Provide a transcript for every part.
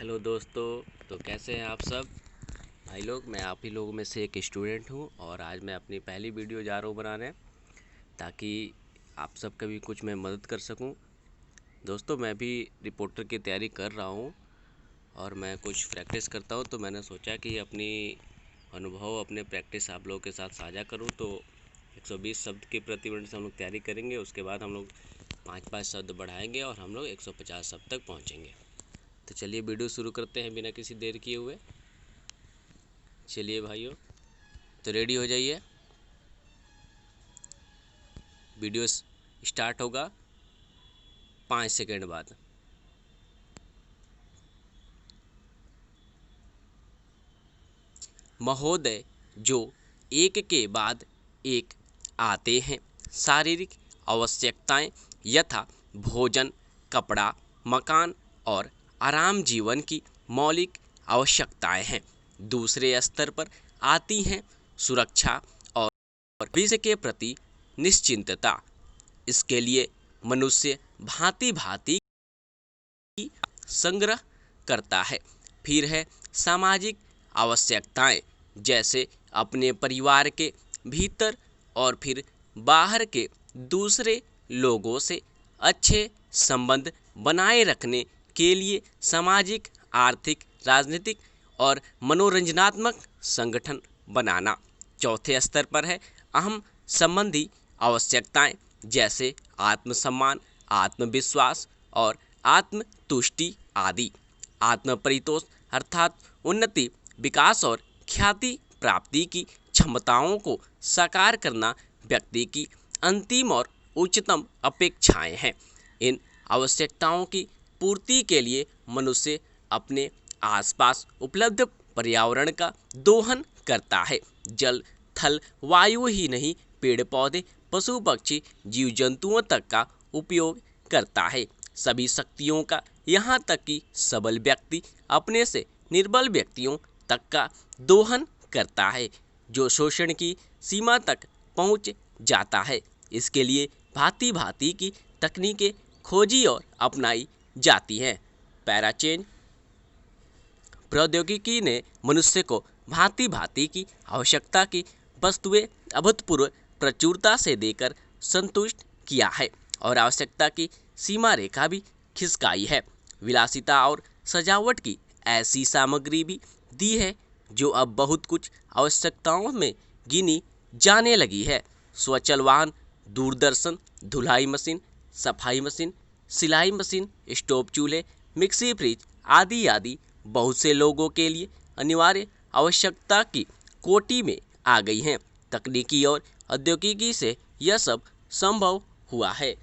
Hello दोस्तों। तो कैसे हैं आप सब भाई लोग। मैं आप ही लोगों में से एक स्टूडेंट हूं और आज मैं अपनी पहली वीडियो जा रहा हूं बनाने, ताकि आप सब का भी कुछ मैं मदद कर सकूं। दोस्तों, मैं भी रिपोर्टर की तैयारी कर रहा हूं और मैं कुछ प्रैक्टिस करता हूं, तो मैंने सोचा कि अपनी अनुभव अपने प्रैक्टिस आप लोगों के साथ साझा करूं। तो 120 शब्द के प्रति मिनट से हम लोग तैयारी करेंगे। उसके बाद हम लोग 5-5 शब्द बढ़ाएंगे और हम लोग 150 शब्द तक पहुँचेंगे। तो चलिए वीडियो शुरू करते हैं बिना किसी देर किए हुए। चलिए भाइयों, तो रेडी हो जाइए। वीडियो स्टार्ट होगा 5 सेकंड बाद। महोदय, जो एक के बाद एक आते हैं। शारीरिक आवश्यकताएं यथा भोजन, कपड़ा, मकान और आराम जीवन की मौलिक आवश्यकताएं हैं। दूसरे स्तर पर आती हैं सुरक्षा और भविष्य के प्रति निश्चिंतता। इसके लिए मनुष्य भांति भांति की संग्रह करता है। फिर है सामाजिक आवश्यकताएं, जैसे अपने परिवार के भीतर और फिर बाहर के दूसरे लोगों से अच्छे संबंध बनाए रखने के लिए सामाजिक, आर्थिक, राजनीतिक और मनोरंजनात्मक संगठन बनाना। चौथे स्तर पर है अहम संबंधी आवश्यकताएं, जैसे आत्मसम्मान, आत्मविश्वास और आत्मतुष्टि आदि। आत्मपरितोष अर्थात उन्नति, विकास और ख्याति प्राप्ति की क्षमताओं को साकार करना व्यक्ति की अंतिम और उच्चतम अपेक्षाएं हैं। इन आवश्यकताओं की पूर्ति के लिए मनुष्य अपने आसपास उपलब्ध पर्यावरण का दोहन करता है। जल, थल, वायु ही नहीं, पेड़ पौधे, पशु पक्षी, जीव जंतुओं तक का उपयोग करता है। सभी शक्तियों का, यहाँ तक कि सबल व्यक्ति अपने से निर्बल व्यक्तियों तक का दोहन करता है, जो शोषण की सीमा तक पहुँच जाता है। इसके लिए भांति भांति की तकनीकें खोजी और अपनाई जाती हैं। पैराचेंज प्रौद्योगिकी ने मनुष्य को भांति भांति की आवश्यकता की वस्तुएं अभूतपूर्व प्रचुरता से देकर संतुष्ट किया है और आवश्यकता की सीमा रेखा भी खिसकाई है। विलासिता और सजावट की ऐसी सामग्री भी दी है जो अब बहुत कुछ आवश्यकताओं में गिनी जाने लगी है। स्वचल वाहन, दूरदर्शन, धुलाई मशीन, सफाई मशीन, सिलाई मशीन, स्टोव चूल्हे, मिक्सी, फ्रिज आदि आदि बहुत से लोगों के लिए अनिवार्य आवश्यकता की कोटि में आ गई हैं। तकनीकी और औद्योगिकी से यह सब संभव हुआ है,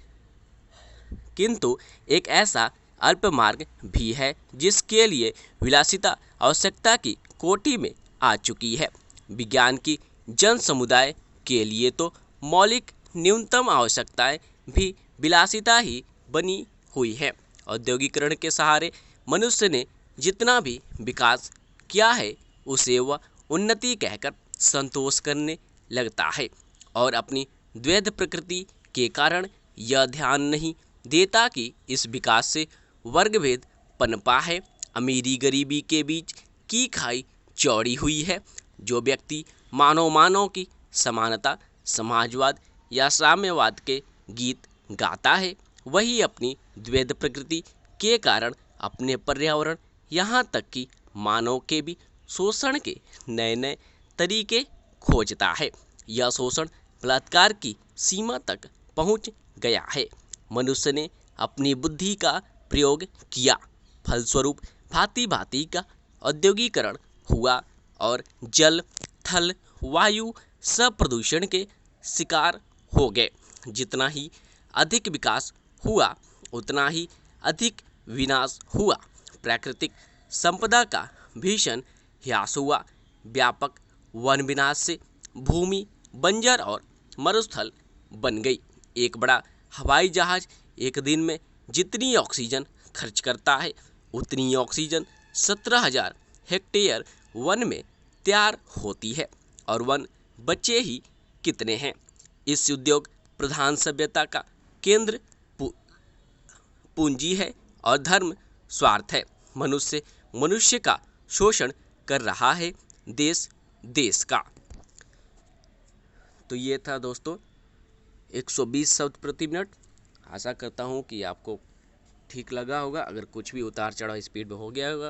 किंतु एक ऐसा अल्प मार्ग भी है जिसके लिए विलासिता आवश्यकता की कोटि में आ चुकी है। विज्ञान की जन समुदाय के लिए तो मौलिक न्यूनतम आवश्यकताएं भी विलासिता ही बनी हुई है। औद्योगिकरण के सहारे मनुष्य ने जितना भी विकास किया है उसे वह उन्नति कहकर संतोष करने लगता है और अपनी द्वैध प्रकृति के कारण यह ध्यान नहीं देता कि इस विकास से वर्गभेद पनपा है। अमीरी गरीबी के बीच की खाई चौड़ी हुई है। जो व्यक्ति मानव की समानता, समाजवाद या साम्यवाद के गीत गाता है, वही अपनी द्वैध प्रकृति के कारण अपने पर्यावरण, यहाँ तक कि मानव के भी शोषण के नए नए तरीके खोजता है। यह शोषण बलात्कार की सीमा तक पहुँच गया है। मनुष्य ने अपनी बुद्धि का प्रयोग किया, फलस्वरूप भांति भांति का औद्योगिकरण हुआ और जल, थल, वायु सब प्रदूषण के शिकार हो गए। जितना ही अधिक विकास हुआ उतना ही अधिक विनाश हुआ। प्राकृतिक संपदा का भीषण ह्रास हुआ। व्यापक वन विनाश से भूमि बंजर और मरुस्थल बन गई। एक बड़ा हवाई जहाज एक दिन में जितनी ऑक्सीजन खर्च करता है, उतनी ऑक्सीजन 17,000 हेक्टेयर वन में तैयार होती है, और वन बचे ही कितने हैं। इस उद्योग प्रधान सभ्यता का केंद्र पूंजी है और धर्म स्वार्थ है। मनुष्य मनुष्य का शोषण कर रहा है देश देश का। तो ये था दोस्तों 120 शब्द प्रति मिनट। आशा करता हूँ कि आपको ठीक लगा होगा। अगर कुछ भी उतार चढ़ाव स्पीड में हो गया होगा